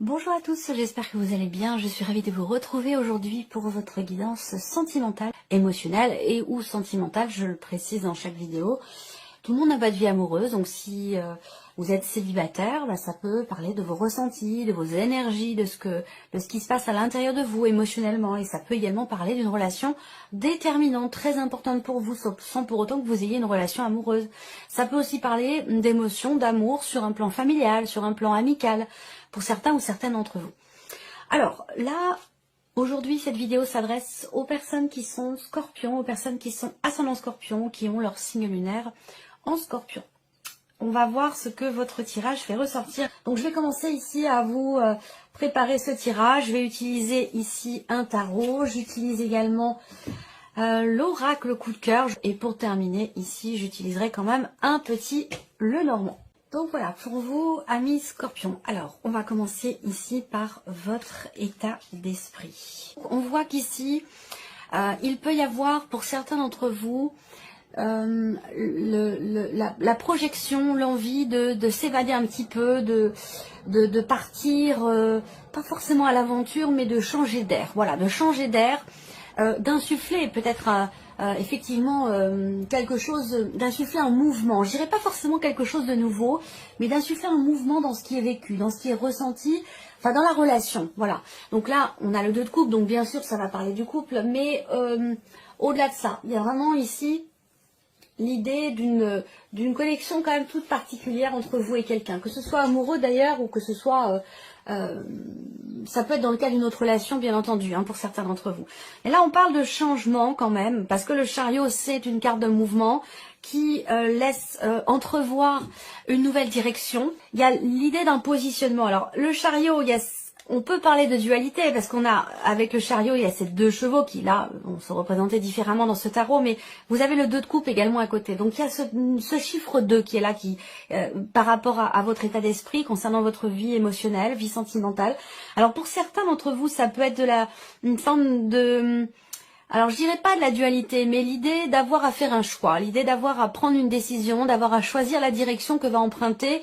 Bonjour à tous, j'espère que vous allez bien. Je suis ravie de vous retrouver aujourd'hui pour votre guidance sentimentale, émotionnelle et ou sentimentale, je le précise dans chaque vidéo. Tout le monde n'a pas de vie amoureuse, donc si vous êtes célibataire, ça peut parler de vos ressentis, de vos énergies, de ce qui se passe à l'intérieur de vous émotionnellement. Et ça peut également parler d'une relation déterminante, très importante pour vous, sans pour autant que vous ayez une relation amoureuse. Ça peut aussi parler d'émotions, d'amour sur un plan familial, sur un plan amical, pour certains ou certaines d'entre vous. Alors là, aujourd'hui, cette vidéo s'adresse aux personnes qui sont scorpions, aux personnes qui sont ascendant scorpion, qui ont leur signe lunaire en scorpion. On va voir ce que votre tirage fait ressortir. Donc je vais commencer ici à vous préparer ce tirage. Je vais utiliser ici un tarot. J'utilise également l'oracle coup de cœur. Et pour terminer, ici, j'utiliserai quand même un petit Lenormand. Donc voilà, pour vous, amis scorpions. Alors, on va commencer ici par votre état d'esprit. On voit qu'ici, il peut y avoir pour certains d'entre vous la projection, l'envie de s'évader un petit peu, de partir, pas forcément à l'aventure, mais de changer d'air. Voilà, de changer d'air, d'insuffler peut-être effectivement quelque chose, d'insuffler un mouvement. Je dirais pas forcément quelque chose de nouveau, mais d'insuffler un mouvement dans ce qui est vécu, dans ce qui est ressenti, enfin dans la relation. Voilà. Donc là, on a le 2 de couple, donc bien sûr ça va parler du couple, mais au-delà de ça, il y a vraiment ici l'idée d'une connexion quand même toute particulière entre vous et quelqu'un, que ce soit amoureux d'ailleurs ou que ce soit ça peut être dans le cas d'une autre relation bien entendu pour certains d'entre vous. Et là on parle de changement quand même, parce que le chariot c'est une carte de mouvement qui laisse entrevoir une nouvelle direction. Il y a l'idée d'un positionnement. Alors le chariot, on peut parler de dualité parce qu'on a, avec le chariot, il y a ces 2 chevaux qui, là, vont se représenter différemment dans ce tarot, mais vous avez le 2 de coupe également à côté. Donc, il y a ce chiffre 2 qui est là, qui, par rapport à votre état d'esprit, concernant votre vie émotionnelle, vie sentimentale. Alors, pour certains d'entre vous, ça peut être une forme de... Alors, je dirais pas de la dualité, mais l'idée d'avoir à faire un choix, l'idée d'avoir à prendre une décision, d'avoir à choisir la direction que va emprunter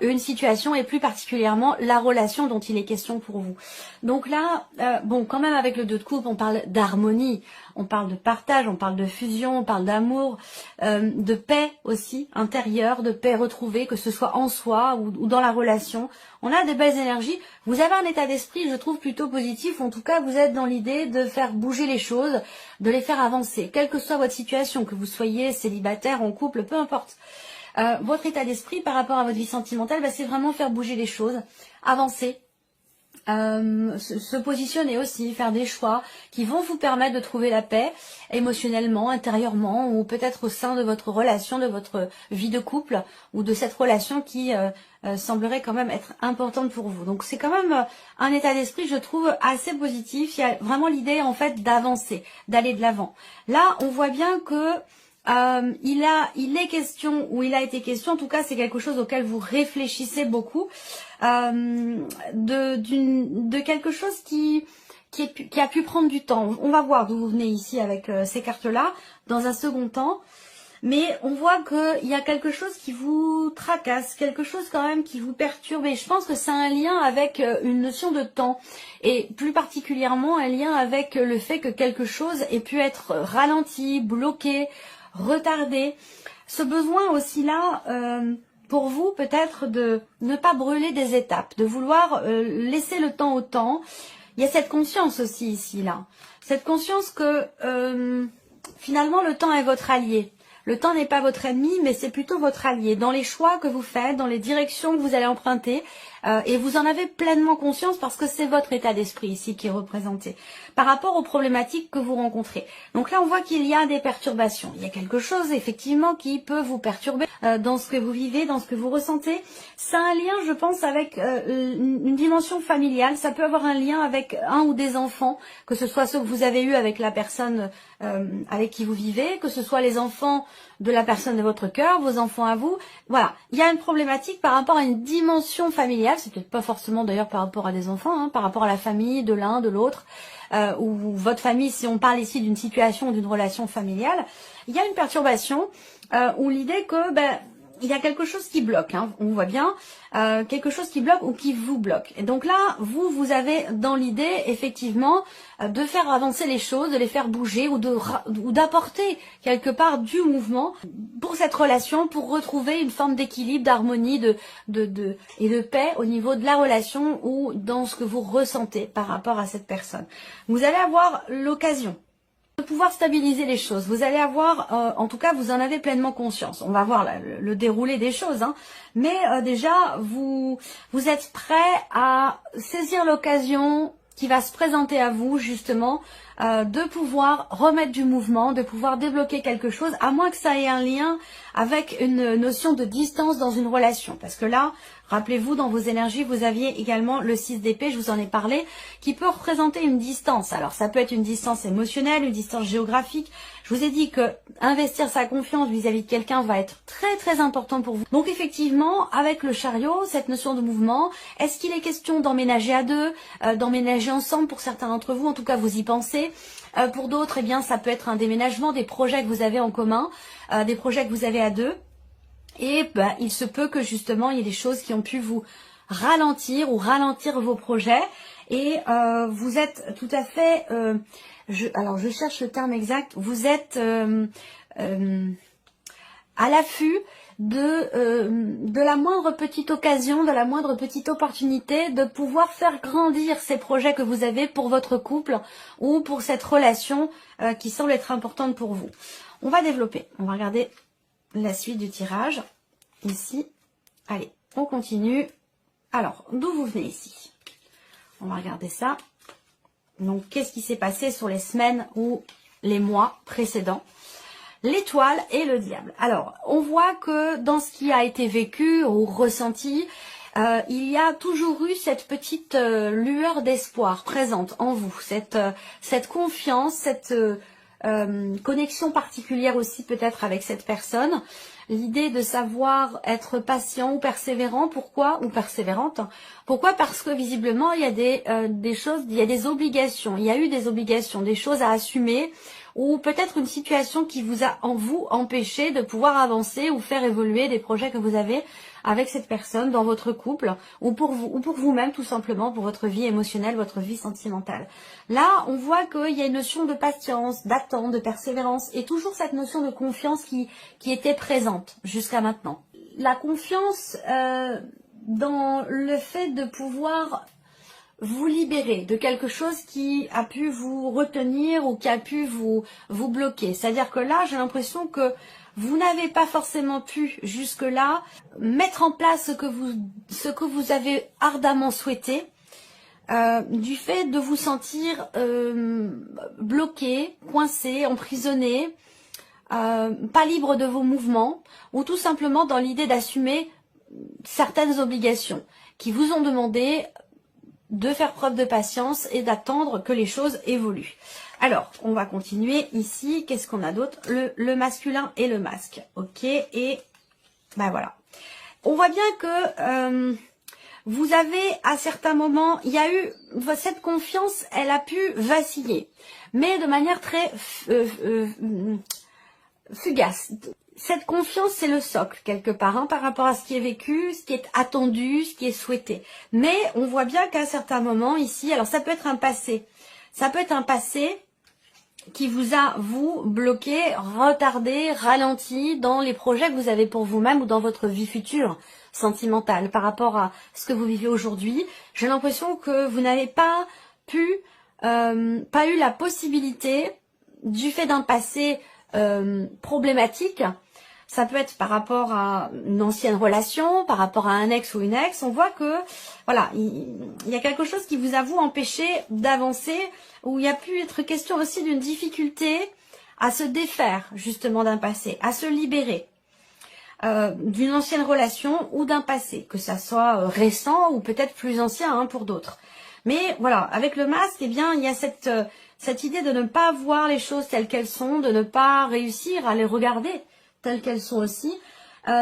une situation et plus particulièrement la relation dont il est question pour vous. Donc là, bon, quand même avec le 2 de coupe, on parle d'harmonie, on parle de partage, on parle de fusion, on parle d'amour, de paix aussi intérieure, de paix retrouvée, que ce soit en soi ou dans la relation. On a des belles énergies. Vous avez un état d'esprit, je trouve, plutôt positif. En tout cas, vous êtes dans l'idée de faire bouger les choses, de les faire avancer, quelle que soit votre situation, que vous soyez célibataire, en couple, peu importe. Votre état d'esprit par rapport à votre vie sentimentale, c'est vraiment faire bouger les choses, avancer, se positionner aussi, faire des choix qui vont vous permettre de trouver la paix émotionnellement, intérieurement, ou peut-être au sein de votre relation, de votre vie de couple, ou de cette relation qui semblerait quand même être importante pour vous. Donc c'est quand même un état d'esprit, je trouve, assez positif. Il y a vraiment l'idée en fait d'avancer, d'aller de l'avant. Là, on voit bien que il est question, ou il a été question, en tout cas c'est quelque chose auquel vous réfléchissez beaucoup, de quelque chose qui a pu prendre du temps. On va voir d'où vous venez ici avec ces cartes-là dans un second temps. Mais on voit qu'il y a quelque chose qui vous tracasse, quelque chose quand même qui vous perturbe. Et je pense que c'est un lien avec une notion de temps. Et plus particulièrement un lien avec le fait que quelque chose ait pu être ralenti, bloqué, retardé. Ce besoin aussi là, pour vous peut-être de ne pas brûler des étapes, de vouloir laisser le temps au temps. Il y a cette conscience aussi ici là. Cette conscience que finalement le temps est votre allié. Le temps n'est pas votre ennemi, mais c'est plutôt votre allié. Dans les choix que vous faites, dans les directions que vous allez emprunter, et vous en avez pleinement conscience parce que c'est votre état d'esprit ici qui est représenté, par rapport aux problématiques que vous rencontrez. Donc là, on voit qu'il y a des perturbations. Il y a quelque chose, effectivement, qui peut vous perturber dans ce que vous vivez, dans ce que vous ressentez. Ça a un lien, je pense, avec une dimension familiale. Ça peut avoir un lien avec un ou des enfants, que ce soit ceux que vous avez eus avec la personne avec qui vous vivez, que ce soit les enfants de la personne de votre cœur, vos enfants à vous. Voilà, il y a une problématique par rapport à une dimension familiale, c'est peut-être pas forcément d'ailleurs par rapport à des enfants, par rapport à la famille de l'un, de l'autre, ou votre famille, si on parle ici d'une situation ou d'une relation familiale. Il y a une perturbation où l'idée que il y a quelque chose qui bloque, hein, on voit bien, quelque chose qui bloque ou qui vous bloque. Et donc là, vous avez dans l'idée, effectivement, de faire avancer les choses, de les faire bouger ou d'apporter quelque part du mouvement pour cette relation, pour retrouver une forme d'équilibre, d'harmonie et de paix au niveau de la relation ou dans ce que vous ressentez par rapport à cette personne. Vous allez avoir l'occasion de pouvoir stabiliser les choses. Vous allez avoir, en tout cas, vous en avez pleinement conscience. On va voir le déroulé des choses, hein. Mais déjà, vous êtes prêt à saisir l'occasion qui va se présenter à vous, justement, de pouvoir remettre du mouvement, de pouvoir débloquer quelque chose, à moins que ça ait un lien avec une notion de distance dans une relation. Parce que là, rappelez-vous, dans vos énergies, vous aviez également le 6 d'épée, je vous en ai parlé, qui peut représenter une distance. Alors, ça peut être une distance émotionnelle, une distance géographique. Je vous ai dit que investir sa confiance vis-à-vis de quelqu'un va être très très important pour vous. Donc, effectivement, avec le chariot, cette notion de mouvement, est-ce qu'il est question d'emménager à deux, d'emménager ensemble pour certains d'entre vous? En tout cas, vous y pensez. Pour d'autres, eh bien, ça peut être un déménagement, des projets que vous avez en commun, des projets que vous avez à deux. Et il se peut que justement il y ait des choses qui ont pu vous ralentir ou ralentir vos projets. Et vous êtes tout à fait, alors je cherche le terme exact, vous êtes à l'affût de la moindre petite occasion, de la moindre petite opportunité de pouvoir faire grandir ces projets que vous avez pour votre couple ou pour cette relation qui semble être importante pour vous. On va développer, on va regarder la suite du tirage, ici. Allez, on continue. Alors, d'où vous venez ici? On va regarder ça. Donc, qu'est-ce qui s'est passé sur les semaines ou les mois précédents? L'étoile et le diable. Alors, on voit que dans ce qui a été vécu ou ressenti, il y a toujours eu cette petite lueur d'espoir présente en vous. Cette confiance, cette connexion particulière aussi peut-être avec cette personne. L'idée de savoir être patient ou persévérant, pourquoi? Ou persévérante. Pourquoi? Parce que visiblement il y a des choses, il y a des obligations, il y a eu des obligations, des choses à assumer, ou peut-être une situation qui vous a empêché de pouvoir avancer ou faire évoluer des projets que vous avez avec cette personne dans votre couple, ou pour vous-même tout simplement, pour votre vie émotionnelle, votre vie sentimentale. Là, on voit qu'il y a une notion de patience, d'attente, de persévérance, et toujours cette notion de confiance qui était présente jusqu'à maintenant. La confiance dans le fait de pouvoir vous libérer de quelque chose qui a pu vous retenir ou qui a pu vous bloquer. C'est-à-dire que là, j'ai l'impression que vous n'avez pas forcément pu jusque-là mettre en place ce que vous avez ardemment souhaité, du fait de vous sentir bloqué, coincé, emprisonné, pas libre de vos mouvements, ou tout simplement dans l'idée d'assumer certaines obligations qui vous ont demandé de faire preuve de patience et d'attendre que les choses évoluent. Alors, on va continuer ici. Qu'est-ce qu'on a d'autre? Le masculin et le masque. Ok, et ben voilà. On voit bien que vous avez, à certains moments, il y a eu, cette confiance, elle a pu vaciller, mais de manière très fugace. Cette confiance, c'est le socle, quelque part, hein, par rapport à ce qui est vécu, ce qui est attendu, ce qui est souhaité. Mais on voit bien qu'à certains moments, ici, alors ça peut être un passé. Ça peut être un passé qui vous a, vous, bloqué, retardé, ralenti dans les projets que vous avez pour vous-même ou dans votre vie future sentimentale par rapport à ce que vous vivez aujourd'hui. J'ai l'impression que vous n'avez pas eu la possibilité, du fait d'un passé problématique. Ça peut être par rapport à une ancienne relation, par rapport à un ex ou une ex. On voit que, voilà, il y a quelque chose qui vous a, vous, empêché d'avancer, où il y a pu être question aussi d'une difficulté à se défaire, justement, d'un passé, à se libérer d'une ancienne relation ou d'un passé, que ça soit récent ou peut-être plus ancien, hein, pour d'autres. Mais voilà, avec le masque, eh bien, il y a cette idée de ne pas voir les choses telles qu'elles sont, de ne pas réussir à les regarder telles qu'elles sont aussi.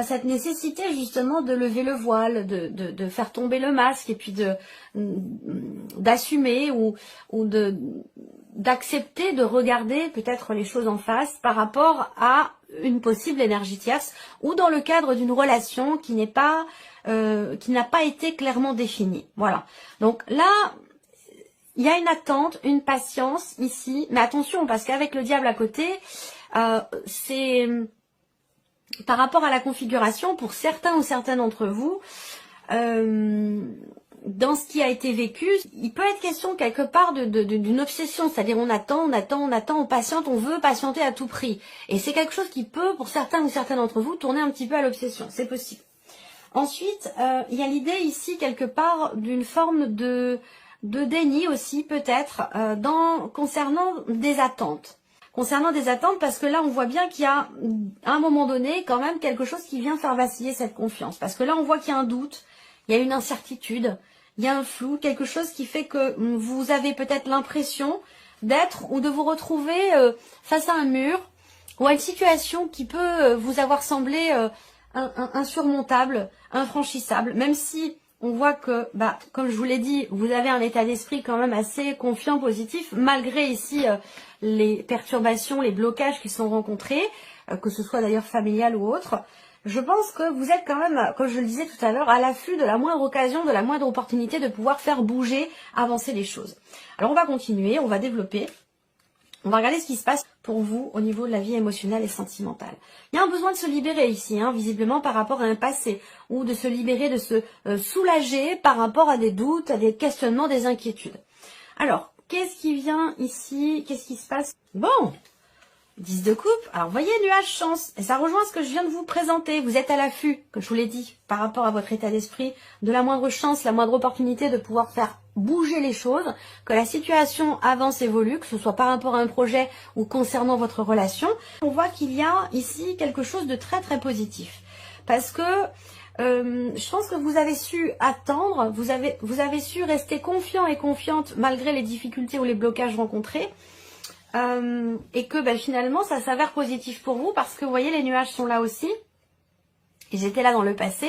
cette nécessité justement de lever le voile, de faire tomber le masque et puis d'assumer ou d'accepter de regarder peut-être les choses en face par rapport à une possible énergie tierce ou dans le cadre d'une relation qui n'a pas été clairement définie. Voilà. Donc là, il y a une attente, une patience ici, mais attention parce qu'avec le diable à côté, c'est par rapport à la configuration pour certains ou certaines d'entre vous. Dans ce qui a été vécu, il peut être question quelque part d'une obsession, c'est-à-dire on attend, on patiente, on veut patienter à tout prix. Et c'est quelque chose qui peut, pour certains ou certaines d'entre vous, tourner un petit peu à l'obsession, c'est possible. Ensuite, il y a l'idée ici quelque part d'une forme de déni aussi peut-être concernant des attentes. Concernant des attentes, parce que là on voit bien qu'il y a à un moment donné quand même quelque chose qui vient faire vaciller cette confiance. Parce que là on voit qu'il y a un doute, il y a une incertitude, il y a un flou, quelque chose qui fait que vous avez peut-être l'impression d'être ou de vous retrouver face à un mur ou à une situation qui peut vous avoir semblé insurmontable, infranchissable, même si on voit que, comme je vous l'ai dit, vous avez un état d'esprit quand même assez confiant, positif, malgré ici les perturbations, les blocages qui sont rencontrés, que ce soit d'ailleurs familial ou autre. Je pense que vous êtes quand même, comme je le disais tout à l'heure, à l'affût de la moindre occasion, de la moindre opportunité de pouvoir faire bouger, avancer les choses. Alors on va continuer, on va développer. On va regarder ce qui se passe pour vous au niveau de la vie émotionnelle et sentimentale. Il y a un besoin de se libérer ici, visiblement par rapport à un passé, ou de se libérer, de se soulager par rapport à des doutes, à des questionnements, des inquiétudes. Alors, qu'est-ce qui vient ici? Qu'est-ce qui se passe? Bon, 10 de coupe. Alors, vous voyez, nuage chance. Et ça rejoint ce que je viens de vous présenter. Vous êtes à l'affût, comme je vous l'ai dit, par rapport à votre état d'esprit, de la moindre chance, la moindre opportunité de pouvoir faire bouger les choses, que la situation avance, évolue, que ce soit par rapport à un projet ou concernant votre relation. On voit qu'il y a ici quelque chose de très très positif. Parce que je pense que vous avez su attendre, vous avez su rester confiant et confiante malgré les difficultés ou les blocages rencontrés. Et que finalement ça s'avère positif pour vous parce que vous voyez les nuages sont là aussi. Ils étaient là dans le passé.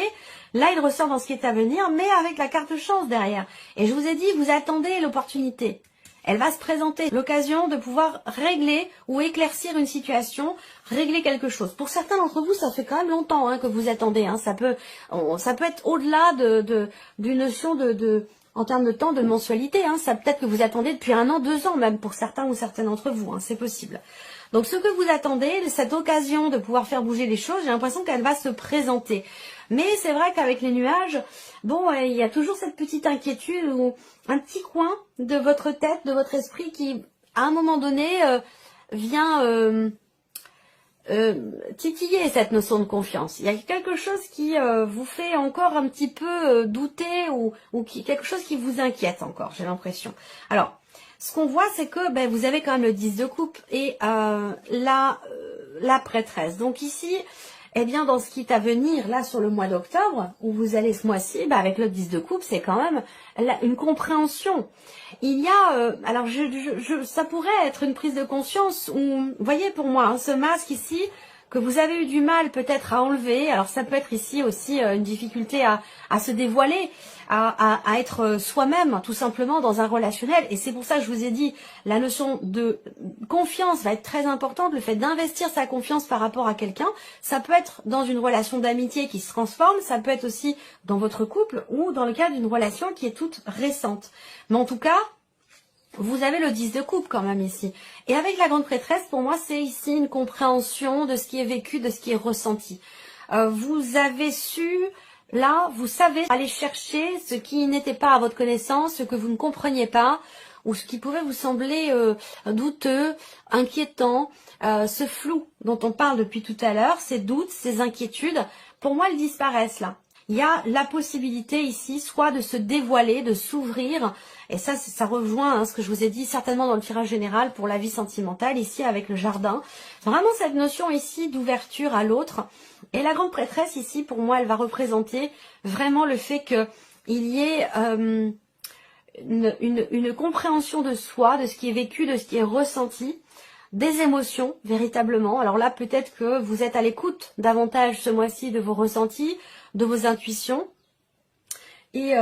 Là, ils ressortent dans ce qui est à venir, mais avec la carte chance derrière. Et je vous ai dit, vous attendez l'opportunité. Elle va se présenter, l'occasion de pouvoir régler ou éclaircir une situation, régler quelque chose. Pour certains d'entre vous, ça fait quand même longtemps que vous attendez. Ça peut être au-delà d'une notion en termes de temps, de mensualité. Ça peut être que vous attendez depuis 1 an, 2 ans même, pour certains ou certaines d'entre vous. C'est possible. Donc ce que vous attendez, cette occasion de pouvoir faire bouger les choses, j'ai l'impression qu'elle va se présenter. Mais c'est vrai qu'avec les nuages, il y a toujours cette petite inquiétude ou un petit coin de votre tête, de votre esprit qui, à un moment donné, vient titiller cette notion de confiance. Il y a quelque chose qui vous fait encore un petit peu douter ou quelque chose qui vous inquiète encore, j'ai l'impression. Alors, ce qu'on voit, c'est que vous avez quand même le 10 de coupe et la prêtresse. Donc ici, dans ce qui est à venir, là, sur le mois d'octobre, où vous allez ce mois-ci, avec le 10 de coupe, c'est quand même une compréhension. Il y a, alors ça pourrait être une prise de conscience où, vous voyez pour moi, ce masque ici, que vous avez eu du mal peut-être à enlever, alors ça peut être ici aussi une difficulté à se dévoiler, à être soi-même tout simplement dans un relationnel. Et c'est pour ça que je vous ai dit, la notion de confiance va être très importante, le fait d'investir sa confiance par rapport à quelqu'un. Ça peut être dans une relation d'amitié qui se transforme, ça peut être aussi dans votre couple ou dans le cadre d'une relation qui est toute récente. Mais en tout cas, vous avez le 10 de coupe quand même ici. Et avec la grande prêtresse, pour moi, c'est ici une compréhension de ce qui est vécu, de ce qui est ressenti. Vous avez su, là, vous savez aller chercher ce qui n'était pas à votre connaissance, ce que vous ne compreniez pas, ou ce qui pouvait vous sembler douteux, inquiétant, ce flou dont on parle depuis tout à l'heure, ces doutes, ces inquiétudes, pour moi, elles disparaissent là. Il y a la possibilité ici, soit de se dévoiler, de s'ouvrir, et ça rejoint ce que je vous ai dit certainement dans le tirage général pour la vie sentimentale, ici avec le jardin. Vraiment cette notion ici d'ouverture à l'autre. Et la grande prêtresse ici, pour moi, elle va représenter vraiment le fait qu'il y ait une compréhension de soi, de ce qui est vécu, de ce qui est ressenti, des émotions, véritablement. Alors là, peut-être que vous êtes à l'écoute davantage ce mois-ci de vos ressentis, de vos intuitions. Et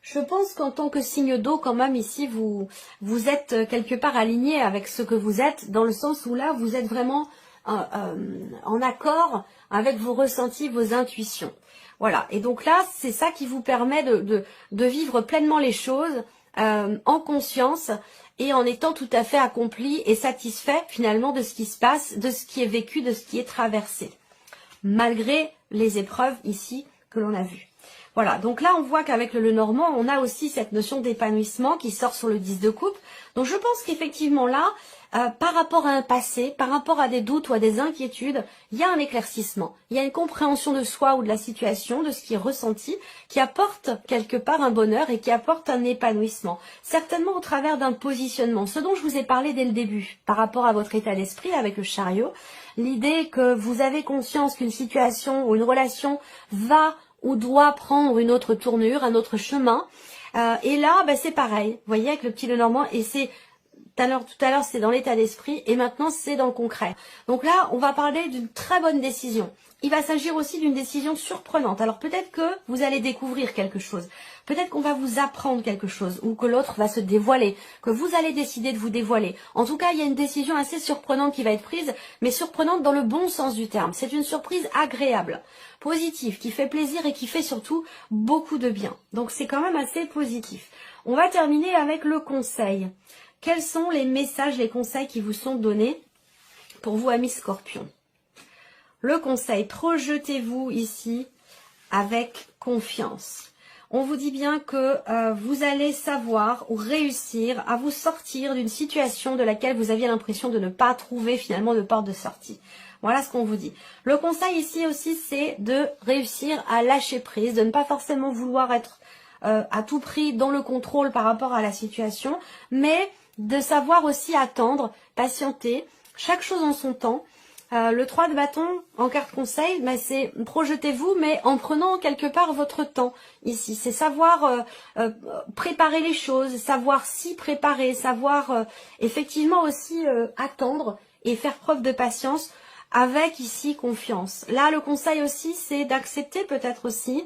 je pense qu'en tant que signe d'eau, quand même, ici, vous êtes quelque part aligné avec ce que vous êtes, dans le sens où là, vous êtes vraiment en accord avec vos ressentis, vos intuitions. Voilà, et donc là, c'est ça qui vous permet de vivre pleinement les choses en conscience et en étant tout à fait accompli et satisfait finalement de ce qui se passe, de ce qui est vécu, de ce qui est traversé, malgré les épreuves ici que l'on a vues. Voilà, donc là on voit qu'avec le Lenormand, on a aussi cette notion d'épanouissement qui sort sur le 10 de coupe. Donc je pense qu'effectivement là, par rapport à un passé, par rapport à des doutes ou à des inquiétudes, il y a un éclaircissement, il y a une compréhension de soi ou de la situation, de ce qui est ressenti, qui apporte quelque part un bonheur et qui apporte un épanouissement. Certainement au travers d'un positionnement, ce dont je vous ai parlé dès le début, par rapport à votre état d'esprit avec le chariot, l'idée que vous avez conscience qu'une situation ou une relation va ou doit prendre une autre tournure, un autre chemin. Et là, c'est pareil, vous voyez, avec le petit Lenormand, et c'est tout à l'heure c'est dans l'état d'esprit, et maintenant c'est dans le concret. Donc là, on va parler d'une très bonne décision. Il va s'agir aussi d'une décision surprenante. Alors peut-être que vous allez découvrir quelque chose, peut-être qu'on va vous apprendre quelque chose, ou que l'autre va se dévoiler, que vous allez décider de vous dévoiler. En tout cas, il y a une décision assez surprenante qui va être prise, mais surprenante dans le bon sens du terme. C'est une surprise agréable, positive, qui fait plaisir et qui fait surtout beaucoup de bien. Donc c'est quand même assez positif. On va terminer avec le conseil. Quels sont les messages, les conseils qui vous sont donnés pour vous, amis Scorpions? Le conseil, projetez-vous ici avec confiance. On vous dit bien que vous allez savoir ou réussir à vous sortir d'une situation de laquelle vous aviez l'impression de ne pas trouver finalement de porte de sortie. Voilà ce qu'on vous dit. Le conseil ici aussi, c'est de réussir à lâcher prise, de ne pas forcément vouloir être à tout prix dans le contrôle par rapport à la situation, mais de savoir aussi attendre, patienter, chaque chose en son temps. Le 3 de bâton en carte conseil, c'est projetez-vous, mais en prenant quelque part votre temps ici. C'est savoir préparer les choses, savoir s'y préparer, savoir effectivement aussi attendre et faire preuve de patience avec ici confiance. Là, le conseil aussi, c'est d'accepter peut-être aussi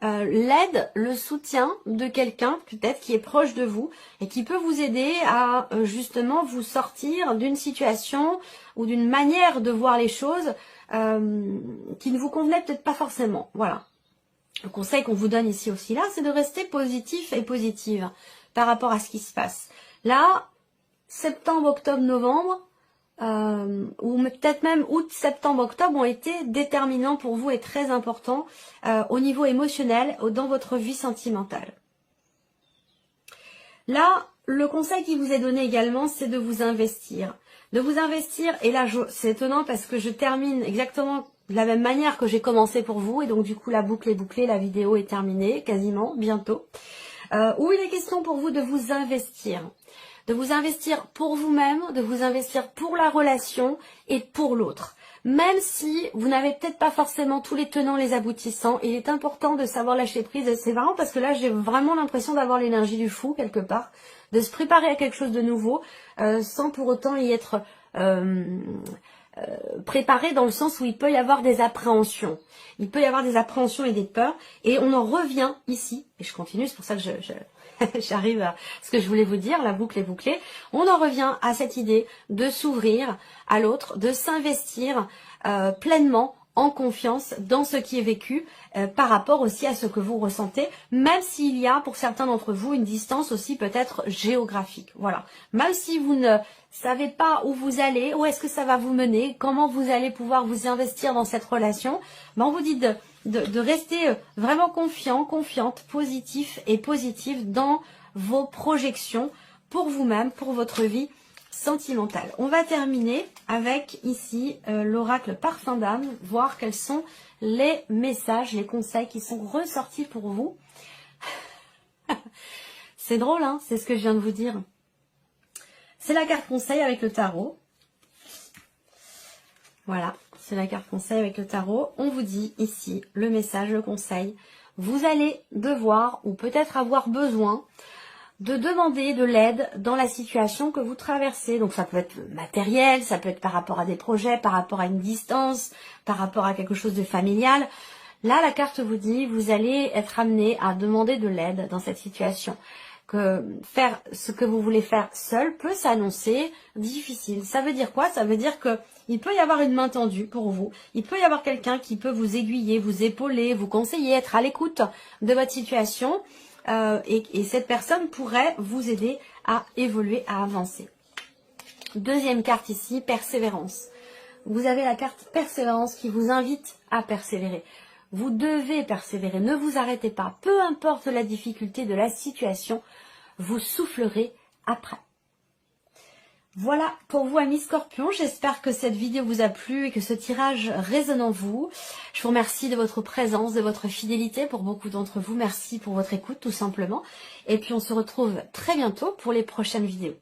l'aide, le soutien de quelqu'un peut-être qui est proche de vous et qui peut vous aider à justement vous sortir d'une situation ou d'une manière de voir les choses qui ne vous convenait peut-être pas forcément. Voilà. Le conseil qu'on vous donne ici aussi là, c'est de rester positif et positive par rapport à ce qui se passe. Là, septembre, octobre, novembre, ou peut-être même août, septembre, octobre ont été déterminants pour vous et très importants au niveau émotionnel dans votre vie sentimentale. Là, le conseil qui vous est donné également, c'est de vous investir. De vous investir, et là c'est étonnant parce que je termine exactement de la même manière que j'ai commencé pour vous, et donc du coup la boucle est bouclée, la vidéo est terminée, quasiment, bientôt. Où il est question pour vous de vous investir. De vous investir pour vous-même, de vous investir pour la relation et pour l'autre. Même si vous n'avez peut-être pas forcément tous les tenants, les aboutissants, il est important de savoir lâcher prise. C'est marrant parce que là, j'ai vraiment l'impression d'avoir l'énergie du fou quelque part, de se préparer à quelque chose de nouveau, sans pour autant y être préparé dans le sens où il peut y avoir des appréhensions. Il peut y avoir des appréhensions et des peurs. Et on en revient ici, et je continue, c'est pour ça que j'arrive à ce que je voulais vous dire, la boucle est bouclée. On en revient à cette idée de s'ouvrir à l'autre, de s'investir pleinement en confiance dans ce qui est vécu par rapport aussi à ce que vous ressentez, même s'il y a pour certains d'entre vous une distance aussi peut-être géographique. Voilà. Même si vous ne savez pas où vous allez, où est-ce que ça va vous mener, comment vous allez pouvoir vous investir dans cette relation, on vous dit de rester vraiment confiant, confiante, positif et positive dans vos projections pour vous-même, pour votre vie sentimentale. On va terminer avec ici l'oracle parfum d'âme, voir quels sont les messages, les conseils qui sont ressortis pour vous. C'est drôle, hein, c'est ce que je viens de vous dire. C'est la carte conseil avec le tarot. Voilà, c'est la carte conseil avec le tarot. On vous dit ici le message, le conseil. Vous allez devoir ou peut-être avoir besoin de demander de l'aide dans la situation que vous traversez. Donc ça peut être matériel, ça peut être par rapport à des projets, par rapport à une distance, par rapport à quelque chose de familial. Là, la carte vous dit, vous allez être amené à demander de l'aide dans cette situation. Que faire ce que vous voulez faire seul peut s'annoncer difficile. Ça veut dire quoi? Ça veut dire que il peut y avoir une main tendue pour vous. Il peut y avoir quelqu'un qui peut vous aiguiller, vous épauler, vous conseiller, être à l'écoute de votre situation. Et cette personne pourrait vous aider à évoluer, à avancer. Deuxième carte ici, persévérance. Vous avez la carte persévérance qui vous invite à persévérer. Vous devez persévérer, ne vous arrêtez pas. Peu importe la difficulté de la situation, vous soufflerez après. Voilà pour vous, amis Scorpions. J'espère que cette vidéo vous a plu et que ce tirage résonne en vous. Je vous remercie de votre présence, de votre fidélité pour beaucoup d'entre vous. Merci pour votre écoute tout simplement. Et puis on se retrouve très bientôt pour les prochaines vidéos.